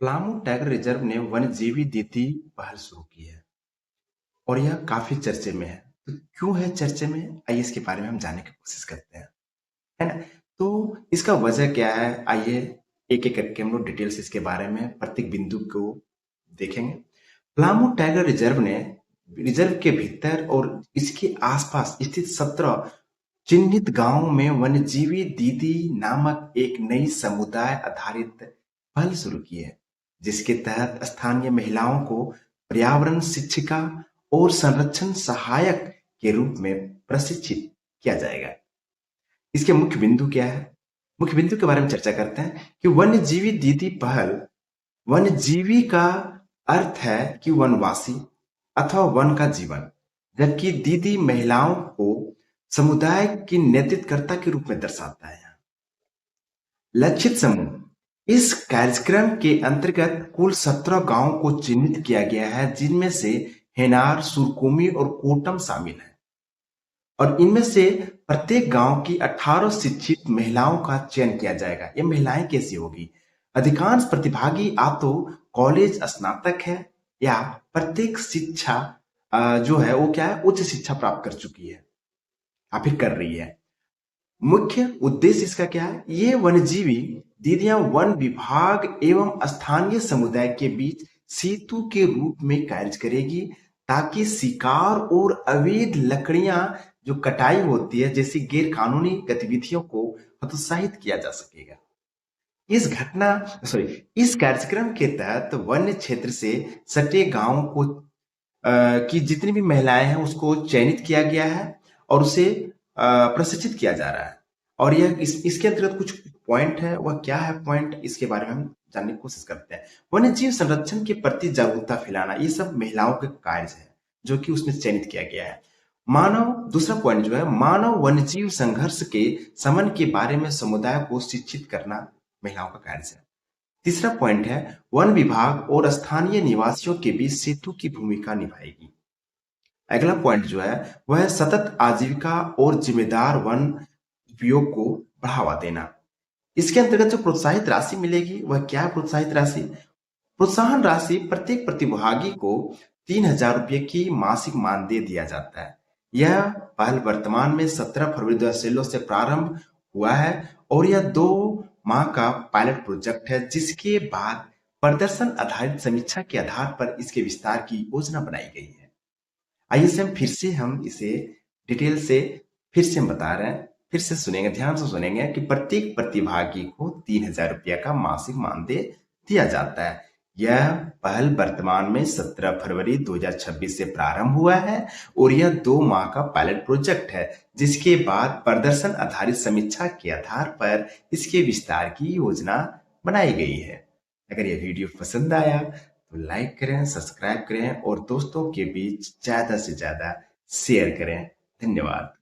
Palamu tiger reserve ने वन्यजीवी नीति पहल शुरू की है और यह काफी चर्चे में है। तो क्यों है चर्चे में? आइए इसके बारे में हम जानने की कोशिश करते हैं, है ना? तो इसका वजह क्या है? आइए एक-एक करके हम लोग डिटेल से इसके बारे में प्रत्येक बिंदु को देखेंगे। पलामू टाइगर रिजर्व के भीतर और इसके आसपास स्थित 17 चिन्हित गांवों में वन्यजीवी दीदी नामक एक नई समुदाय आधारित पहल शुरू की है, जिसके तहत स्थानीय महिलाओं को पर्यावरण शिक्षिका और संरक्षण सहायक के रूप में प्रशिक्षित किया जाएगा। इसके मुख्य बिंदु क्या है? मुख्य बिंदु के बारे में चर्चा करते हैं कि वन्यजीवी दीदी पहल। वन्यजीवी का अर्थ है कि वनवासी अथवा वन का जीवन, जबकि दीदी महिलाओं को समुदाय की नेतृत्वकर्ता के रूप में दर्शाता है। लक्षित समूह। इस कार्यक्रम के अंतर्गत कुल 17 गांवों को चिन्हित किया गया है, जिनमें से हेनार, सुरकुमी और कोटम शामिल है, और इनमें से प्रत्येक गांव की 18 शिक्षित महिलाओं का चयन किया जाएगा। ये महिलाएं कैसी होगी? अधिकांश प्रतिभागी आ तो कॉलेज स्नातक है या प्रत्येक शिक्षा जो है वो क्या है, उच्च शिक्षा प्राप्त कर चुकी है या फिर कर रही है। मुख्य उद्देश्य इसका क्या है? ये वन्यजीवी दीदियां वन विभाग एवं स्थानीय समुदाय के बीच सेतु के रूप में कार्य करेगी, ताकि शिकार और अवैध लकड़ियां जो कटाई होती है जैसी गैर कानूनी गतिविधियों को हतोत्साहित किया जा सकेगा। इस कार्यक्रम के तहत वन्य क्षेत्र से सटे गांवों को की जितनी भी महिलाएं हैं उसको चयनित किया गया है और उसे प्रशिक्षित किया जा रहा है। और यह इसके अंतर्गत कुछ पॉइंट है, वह क्या है पॉइंट, इसके बारे में हम जानने की कोशिश करते हैं। वन्य जीव संरक्षण के प्रति जागरूकता फैलाना, ये सब महिलाओं के कार्य है जो कि उसमें चयनित किया गया है। दूसरा पॉइंट जो है, मानव वन्यजीव संघर्ष के समन के बारे में समुदाय को शिक्षित करना महिलाओं का कार्य है। तीसरा पॉइंट है, वन विभाग और स्थानीय निवासियों के बीच सेतु की भूमिका निभाएगी। अगला पॉइंट जो है वह है सतत आजीविका और जिम्मेदार वन उपयोग को बढ़ावा देना। इसके अंतर्गत जो प्रोत्साहित राशि मिलेगी वह क्या है? प्रोत्साहित राशि, प्रोत्साहन राशि प्रत्येक प्रतिभागी को 3,000 रुपये की मासिक मानदेय दिया जाता है। यह पहल वर्तमान में 17 फरवरी 2016 से प्रारंभ हुआ है और यह 2 माह का पायलट प्रोजेक्ट है, जिसके बाद प्रदर्शन आधारित समीक्षा के आधार पर इसके विस्तार की योजना बनाई गई है। आइए से हम इसे डिटेल से फिर से हम बता रहे हैं, फिर से सुनेंगे, ध्यान से सुनेंगे कि प्रत्येक प्रतिभागी को 3,000 रुपया का मासिक मानदेय दिया जाता है। यह पहल वर्तमान में 17 फरवरी 2026 से प्रारंभ हुआ है और यह 2 माह का पायलट प्रोजेक्ट है, जिसके बाद प्रदर्शन आधारित समीक्षा के आधार पर इसके विस्तार की योजना बनाई गई है। अगर यह वीडियो पसंद आया तो लाइक करें, सब्सक्राइब करें और दोस्तों के बीच ज्यादा से ज्यादा शेयर करें। धन्यवाद।